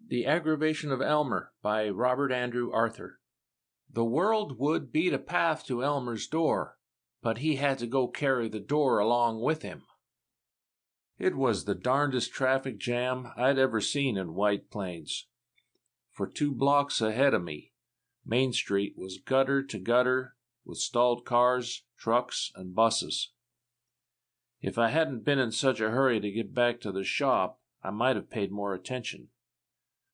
The Aggravation of Elmer by Robert Andrew Arthur. The world would beat a path to Elmer's door, but he had to go carry the door along with him. It was the darndest traffic jam I'd ever seen in White Plains. For 2 blocks ahead of me, Main Street was gutter to gutter with stalled cars, trucks, and buses. If I hadn't been in such a hurry to get back to the shop, I might have paid more attention.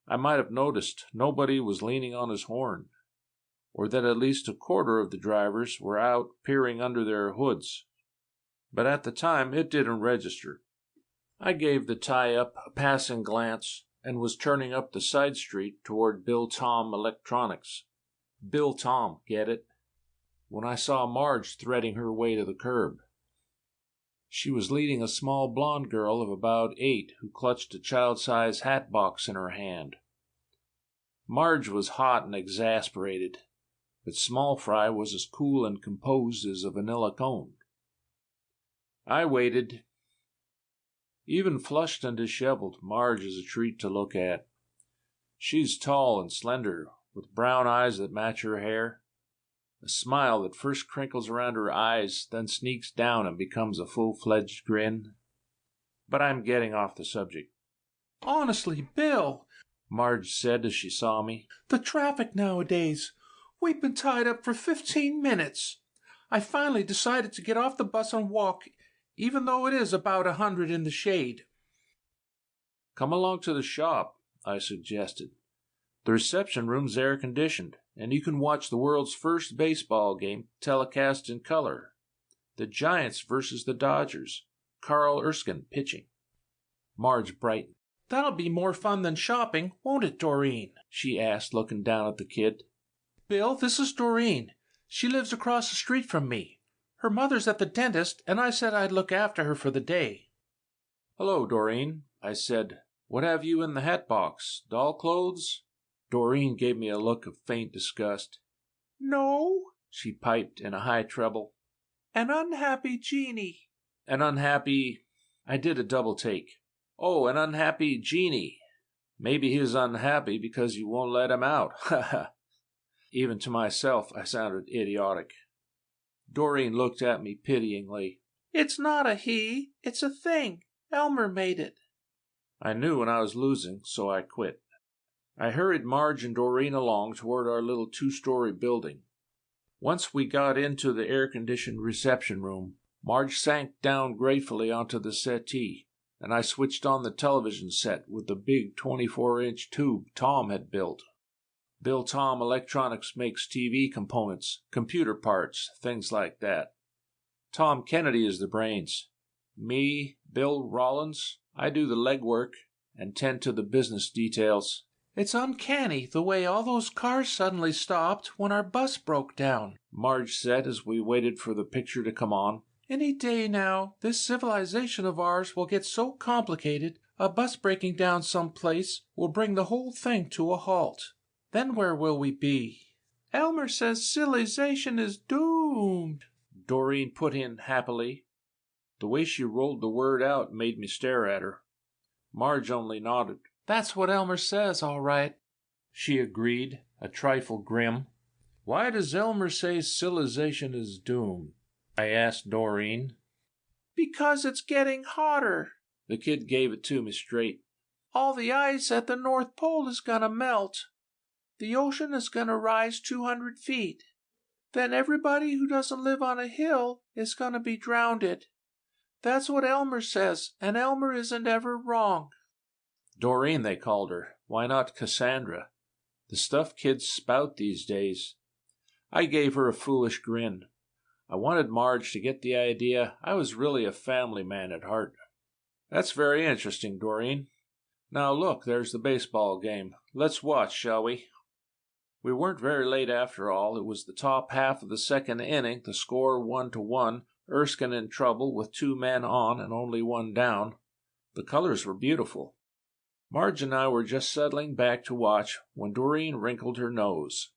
I might have noticed nobody was leaning on his horn, or that at least a quarter of the drivers were out peering under their hoods. But at the time, it didn't register. I gave the tie-up a passing glance and was turning up the side street toward Bill Tom Electronics. Bill Tom, get it? When I saw Marge threading her way to the curb. She was leading a small blonde girl of about 8 who clutched a child-sized hat box in her hand. Marge was hot and exasperated, but Small Fry was as cool and composed as a vanilla cone. I waited. Even flushed and disheveled, Marge is a treat to look at. She's tall and slender, with brown eyes that match her hair, a smile that first crinkles around her eyes, then sneaks down and becomes a full-fledged grin. But I'm getting off the subject. Honestly, Bill, Marge said as she saw me, the traffic nowadays. We've been tied up for 15 minutes. I finally decided to get off the bus and walk, even though it is about 100 in the shade. Come along to the shop, I suggested. The reception room's air-conditioned, and you can watch the world's first baseball game telecast in color. The Giants versus the Dodgers. Carl Erskine pitching. Marge brightened. That'll be more fun than shopping, won't it, Doreen? She asked, looking down at the kid. Bill, this is Doreen. She lives across the street from me. Her mother's at the dentist, and I said I'd look after her for the day. Hello, Doreen, I said. What have you in the hat box? Doll clothes? Doreen gave me a look of faint disgust. No, she piped in a high treble. An unhappy genie. An unhappy... I did a double take. Oh, an unhappy genie. Maybe he's unhappy because you won't let him out. Ha ha. Even to myself, I sounded idiotic. Doreen looked at me pityingly. It's not a he, it's a thing. Elmer made it. I knew when I was losing, so I quit. I hurried Marge and Doreen along toward our little 2-story building. Once we got into the air-conditioned reception room, Marge sank down gratefully onto the settee, and I switched on the television set with the big 24-inch tube Tom had built. Bill Tom Electronics makes TV components, computer parts, things like that. Tom Kennedy is the brains. Me, Bill Rollins, I do the legwork and tend to the business details. It's uncanny the way all those cars suddenly stopped when our bus broke down, Marge said as we waited for the picture to come on. Any day now, this civilization of ours will get so complicated, a bus breaking down someplace will bring the whole thing to a halt. Then where will we be? Elmer says civilization is doomed, Doreen put in happily. The way she rolled the word out made me stare at her. Marge only nodded. That's what Elmer says, all right, she agreed, a trifle grim. Why does Elmer say civilization is doomed? I asked Doreen. Because it's getting hotter. The kid gave it to me straight. All the ice at the North Pole is gonna melt. The ocean is gonna rise 200 feet. Then everybody who doesn't live on a hill is gonna be drowned. That's what Elmer says, and Elmer isn't ever wrong. Doreen, they called her. Why not Cassandra? The stuff kids spout these days. I gave her a foolish grin. I wanted Marge to get the idea I was really a family man at heart. That's very interesting, Doreen. Now look, there's the baseball game. Let's watch, shall we? We weren't very late after all. It was the top half of the second inning, the score 1-1, Erskine in trouble with 2 men on and only 1 down. The colors were beautiful. Marge and I were just settling back to watch when Doreen wrinkled her nose.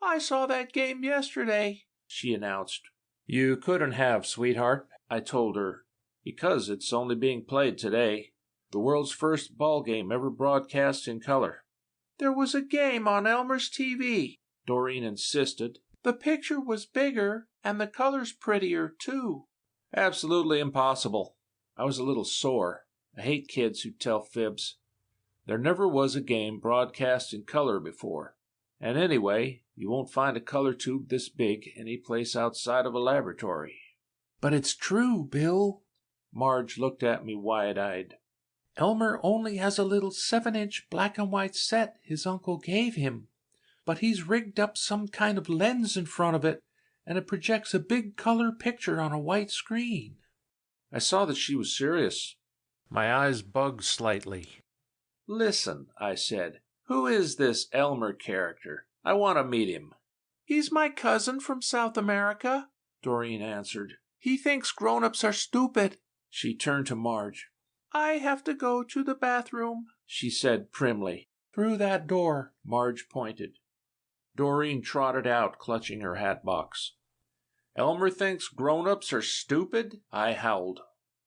I saw that game yesterday, she announced. You couldn't have, sweetheart, I told her, because it's only being played today. The world's first ball game ever broadcast in color. There was a game on Elmer's TV, Doreen insisted. The picture was bigger, and the colors prettier, too. Absolutely impossible. I was a little sore. I hate kids who tell fibs. There never was a game broadcast in color before. And anyway, you won't find a color tube this big any place outside of a laboratory. But it's true, Bill. Marge looked at me wide-eyed. Elmer only has a little 7-inch black and white set his uncle gave him, but he's rigged up some kind of lens in front of it, and it projects a big color picture on a white screen. I saw that she was serious. My eyes bugged slightly. Listen, I said, who is this Elmer character? I want to meet him. He's my cousin from South America, Doreen answered. He thinks grown-ups are stupid. She turned to Marge. I have to go to the bathroom, she said primly. Through that door, Marge pointed. Doreen trotted out, clutching her hat box. Elmer thinks grown-ups are stupid? I howled.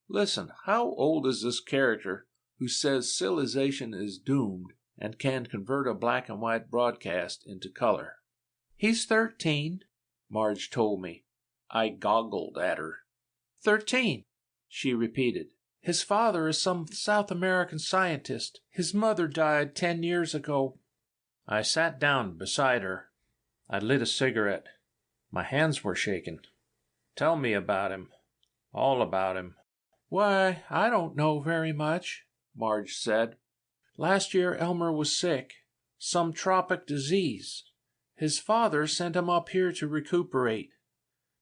Listen, how old is this character who says civilization is doomed and can convert a black and white broadcast into color? He's 13, Marge told me. I goggled at her. 13, she repeated. His father is some South American scientist. His mother died 10 years ago. I sat down beside her. I lit a cigarette. My hands were shaking. Tell me about him. All about him. Why, I don't know very much, Marge said. Last year Elmer was sick. Some tropic disease. His father sent him up here to recuperate.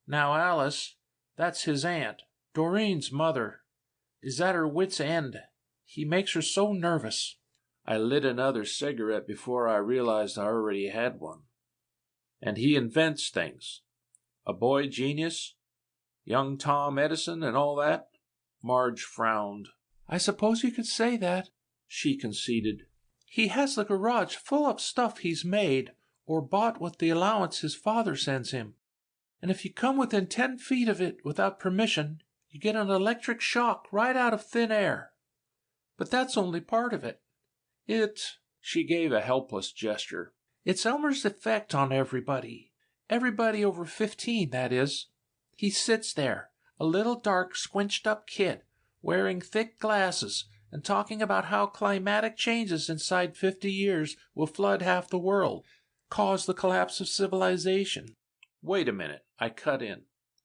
Now Alice, that's his aunt, Doreen's mother, is at her wit's end. He makes her so nervous. I lit another cigarette before I realized I already had one. And he invents things. A boy genius? Young Tom Edison and all that? Marge frowned. I suppose you could say that, she conceded. He has the garage full of stuff he's made or bought with the allowance his father sends him. And if you come within 10 feet of it without permission, you get an electric shock right out of thin air. But that's only part of it. She gave a helpless gesture. It's Elmer's effect on everybody. Everybody over 15, that is. He sits there, a little dark, squinched-up kid, wearing thick glasses, and talking about how climatic changes inside 50 years will flood half the world, cause the collapse of civilization. Wait a minute, I cut in.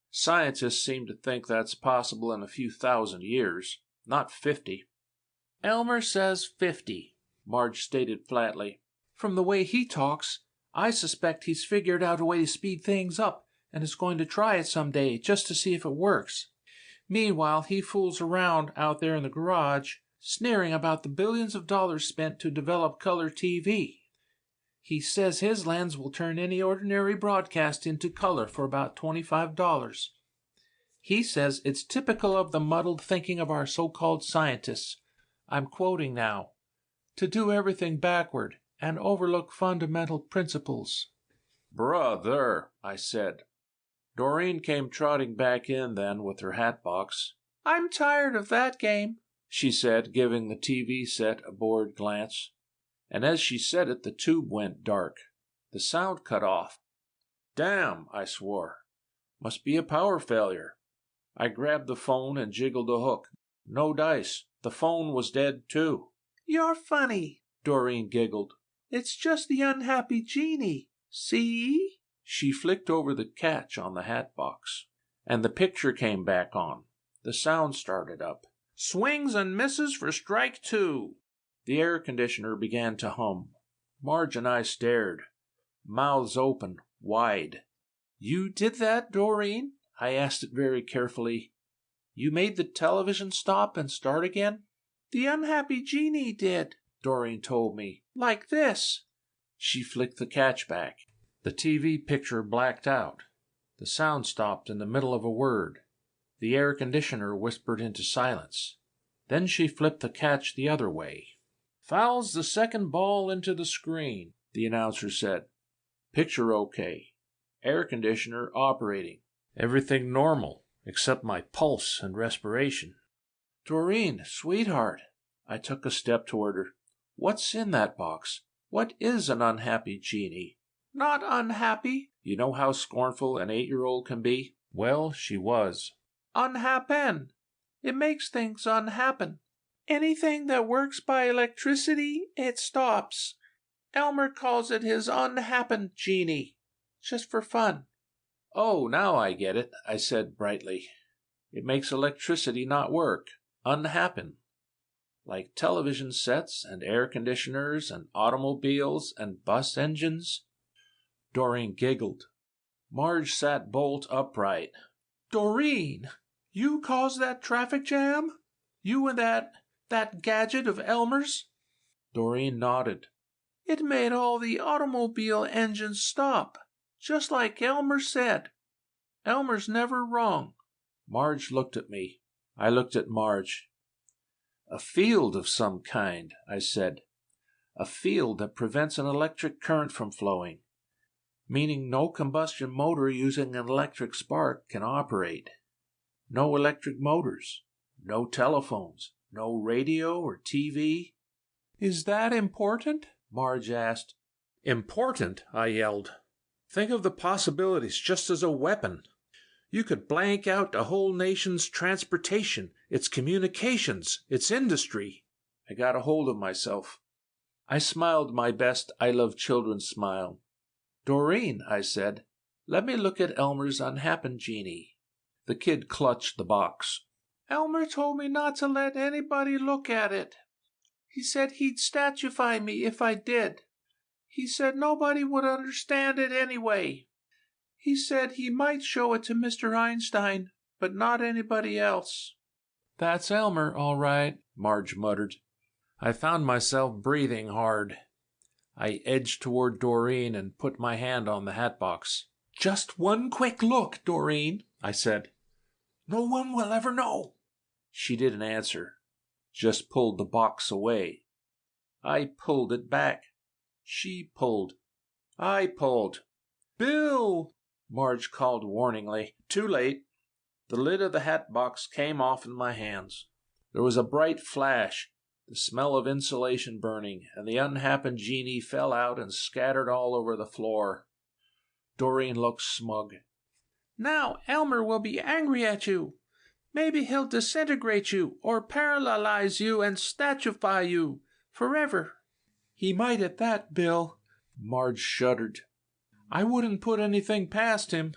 Scientists seem to think that's possible in a few thousand years, not 50. Elmer says 50, Marge stated flatly. From the way he talks, I suspect he's figured out a way to speed things up and is going to try it someday just to see if it works. Meanwhile, he fools around out there in the garage, sneering about the billions of dollars spent to develop color TV. He says his lens will turn any ordinary broadcast into color for about $25. He says it's typical of the muddled thinking of our so-called scientists. I'm quoting now. To do everything backward and overlook fundamental principles. Brother, I said. Doreen came trotting back in then with her hat box. I'm tired of that game, she said, giving the TV set a bored glance. And as she said it, the tube went dark. The sound cut off. Damn, I swore. Must be a power failure. I grabbed the phone and jiggled the hook. No dice. The phone was dead, too. You're funny, Doreen giggled. It's just the unhappy genie. See? She flicked over the catch on the hat box, and the picture came back on. The sound started up. Swings and misses for strike 2. The air conditioner began to hum. Marge and I stared, mouths open, wide. You did that, Doreen? I asked it very carefully. You made the television stop and start again? The unhappy genie did, Doreen told me. Like this. She flicked the catch back. The TV picture blacked out. The sound stopped in the middle of a word. The air conditioner whispered into silence. Then she flipped the catch the other way. Fouls the second ball into the screen, the announcer said. Picture okay. Air conditioner operating. Everything normal, except my pulse and respiration. Doreen, sweetheart. I took a step toward her. What's in that box? What is an unhappy genie? Not unhappy. You know how scornful an 8-year-old can be? Well, she was. Unhappen. It makes things unhappen. Anything that works by electricity, it stops. Elmer calls it his unhappen genie. Just for fun. Oh, now I get it, I said brightly. It makes electricity not work. Unhappen. Like television sets and air conditioners and automobiles and bus engines. Doreen giggled. Marge sat bolt upright. Doreen, you caused that traffic jam? You and that gadget of Elmer's? Doreen nodded. It made all the automobile engines stop, just like Elmer said. Elmer's never wrong. Marge looked at me. I looked at Marge. A field of some kind, I said. A field that prevents an electric current from flowing, meaning no combustion motor using an electric spark can operate. No electric motors, no telephones, no radio or TV. Is that important? Marge asked. Important, I yelled. Think of the possibilities just as a weapon. You could blank out a whole nation's transportation, its communications, its industry. I got a hold of myself. I smiled my best I love children smile. Doreen, I said, let me look at Elmer's unhappen genie. The kid clutched the box. Elmer told me not to let anybody look at it. He said he'd statuefy me if I did. He said nobody would understand it anyway. He said he might show it to Mr. Einstein, but not anybody else. That's Elmer, all right, Marge muttered. I found myself breathing hard. I edged toward Doreen and put my hand on the hat box. Just one quick look, Doreen, I said. No one will ever know. She didn't answer, just pulled the box away. I pulled it back. She pulled. I pulled. Bill! Marge called warningly. Too late. The lid of the hat box came off in my hands. There was a bright flash, the smell of insulation burning, and the unhappen genie fell out and scattered all over the floor. Doreen looked smug. Now Elmer will be angry at you. Maybe he'll disintegrate you or paralyze you and statuefy you forever. He might at that, Bill. Marge shuddered. I wouldn't put anything past him.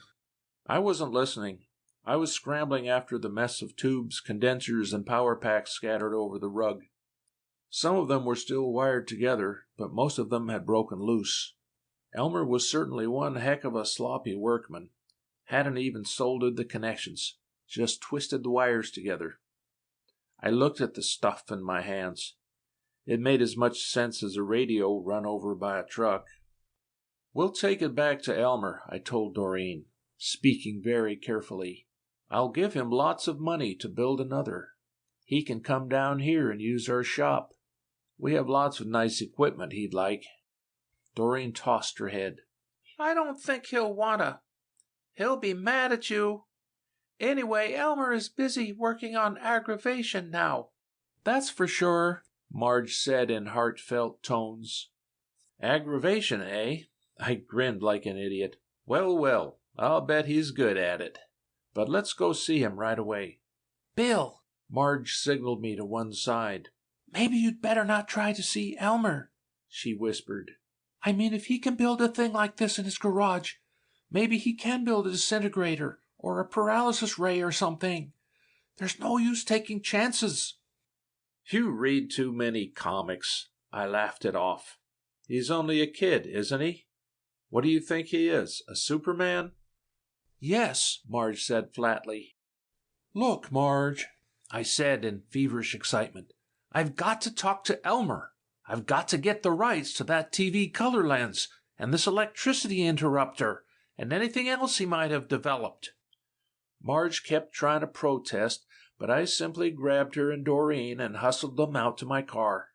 I wasn't listening. I was scrambling after the mess of tubes, condensers, and power packs scattered over the rug. Some of them were still wired together, but most of them had broken loose. Elmer was certainly one heck of a sloppy workman. Hadn't even soldered the connections, just twisted the wires together. I looked at the stuff in my hands. It made as much sense as a radio run over by a truck. We'll take it back to Elmer, I told Doreen, speaking very carefully. I'll give him lots of money to build another. He can come down here and use our shop. We have lots of nice equipment he'd like. Doreen tossed her head. I don't think he'll wanna. He'll be mad at you. Anyway, Elmer is busy working on Aggravation now. That's for sure, Marge said in heartfelt tones. Aggravation, eh? I grinned like an idiot. Well, well, I'll bet he's good at it. But let's go see him right away. Bill, Marge signaled me to one side. Maybe you'd better not try to see Elmer, she whispered. I mean, if he can build a thing like this in his garage, maybe he can build a disintegrator or a paralysis ray or something. There's no use taking chances. You read too many comics. I laughed it off. He's only a kid, isn't he? What do you think he is, a Superman? Yes, Marge said flatly. Look, Marge, I said in feverish excitement. I've got to talk to Elmer. I've got to get the rights to that TV color lens and this electricity interrupter and anything else he might have developed. Marge kept trying to protest, but I simply grabbed her and Doreen and hustled them out to my car.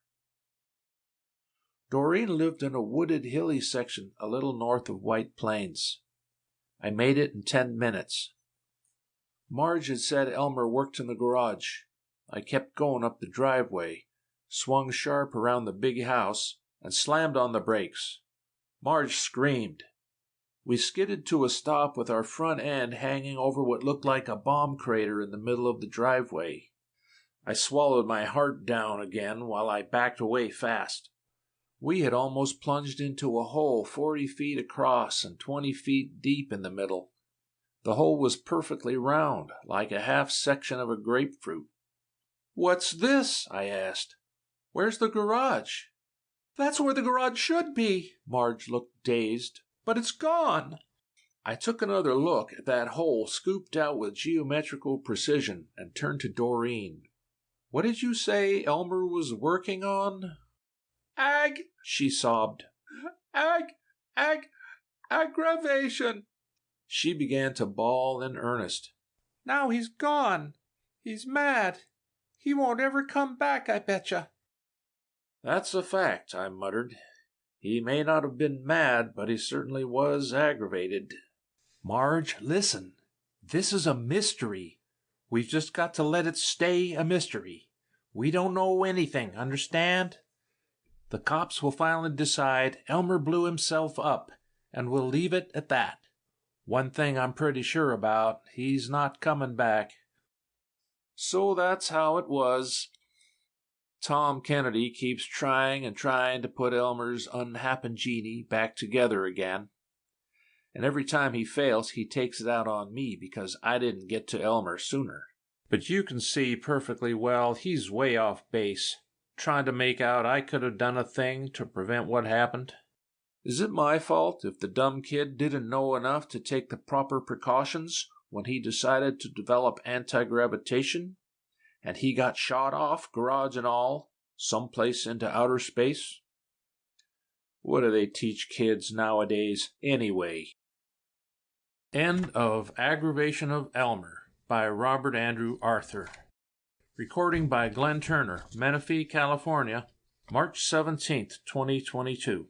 Doreen lived in a wooded, hilly section a little north of White Plains. I made it in 10 minutes. Marge had said Elmer worked in the garage. I kept going up the driveway, swung sharp around the big house, and slammed on the brakes. Marge screamed. We skidded to a stop with our front end hanging over what looked like a bomb crater in the middle of the driveway. I swallowed my heart down again while I backed away fast. We had almost plunged into a hole 40 feet across and 20 feet deep in the middle. The hole was perfectly round, like a half section of a grapefruit. "What's this?" I asked. "Where's the garage?" "That's where the garage should be." Marge looked dazed. "But it's gone." I took another look at that hole scooped out with geometrical precision and turned to Doreen. "What did you say Elmer was working on?" She sobbed. Aggravation." She began to bawl in earnest. "Now he's gone. He's mad. He won't ever come back, I betcha." "That's a fact," I muttered. "He may not have been mad, but he certainly was aggravated." "Marge, listen. This is a mystery. We've just got to let it stay a mystery. We don't know anything, understand? The cops will finally decide Elmer blew himself up, and we'll leave it at that. One thing I'm pretty sure about, he's not coming back." So that's how it was. Tom Kennedy keeps trying and trying to put Elmer's unhappy genie back together again. And every time he fails, he takes it out on me because I didn't get to Elmer sooner. But you can see perfectly well he's way off base, trying to make out I could have done a thing to prevent what happened. Is it my fault if the dumb kid didn't know enough to take the proper precautions when he decided to develop anti-gravitation, and he got shot off, garage and all, someplace into outer space? What do they teach kids nowadays, anyway? End of Aggravation of Elmer by Robert Andrew Arthur. Recording by Glenn Turner, Menifee, California, March 17th, 2022.